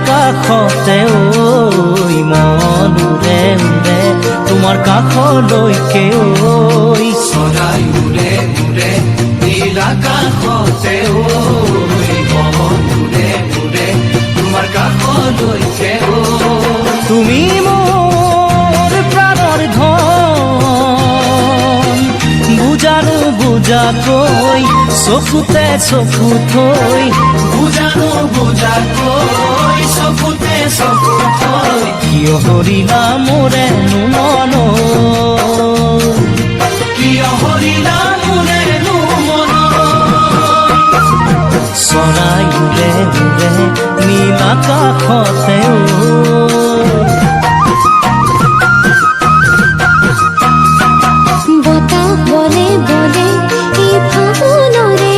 আকাশতে ঐ মন উৰে উৰে তোমাৰ কাষলৈকে ঐ চৰাই উৰে উৰে নীল আকাশতে ঐ মন উৰে উৰে তোমাৰ কাষলৈকে ঐ তুমি মোৰ প্ৰাণৰ ধন বুজানো বুজাকৈ চকুতে চকু থৈ বুজানো বুজাকৈ চকুতে চকু থৈ কিয় হৰিলা মোৰেনো মন কিয় হৰিলা মোৰেনো মন চৰাই উৰে উৰে নীল আকাশতে বতাহ বলে বলে এই ফাগুনৰে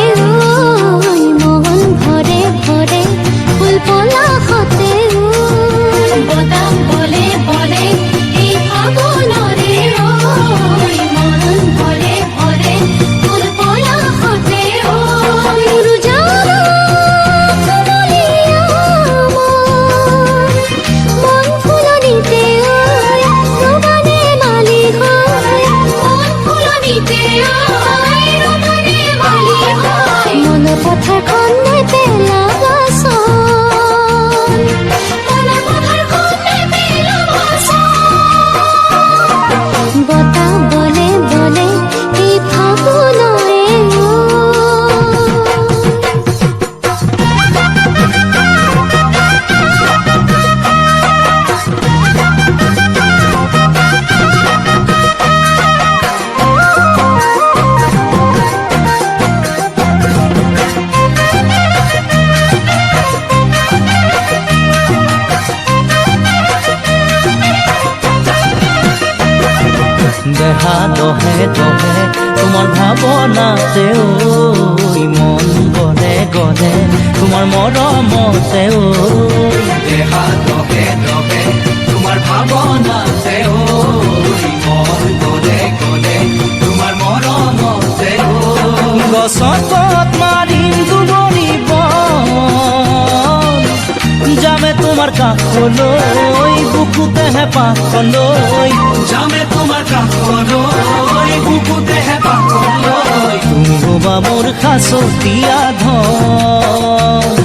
ঐ মন ভৰে ভৰে ফুল পলাশতে বতাহ বলে বলে এই ফাগুনৰে ঐ মন ভৰে ভৰে ফুল পলাশতে মন ফুলনিতে ৰবানে মালি হয় মন পথাৰখন বতাহ বলে বলে এই ফাগুনৰে দেহা দহে দহে তোমাৰ ভাৱনাতে ঐ মন গলে গলে তোমাৰ মৰমতে ঐ দেহা দহে দহে তোমাৰ ভাৱনাতে ঐ মন গলে গলে তোমাৰ মৰমতে ঐ গছত মাৰিম দুবৰিব যামে তোমাৰ কাষলৈ বুকুতে হেঁপাহলৈ যামে তোমাৰ কাষলৈ বুকুতে হেঁপাহলৈ তুমি হবা মোৰ সাঁচতীয়া ধন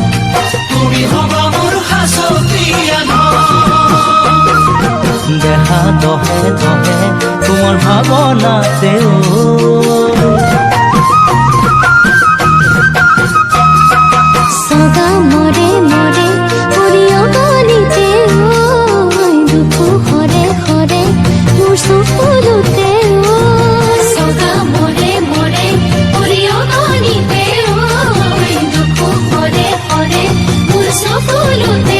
তুমি হবা মোৰ সাঁচতীয়া ধন দেহা দহে দহে তোমাৰ ভাৱনাতে সগা মৰে মৰে পৰিয়গলিতে দুখ হৰে হৰে মোৰ চকুলোতে সগা মৰে মৰে পৰিয়গলিতে দুখ হৰে হৰে মোৰ চকুলোতে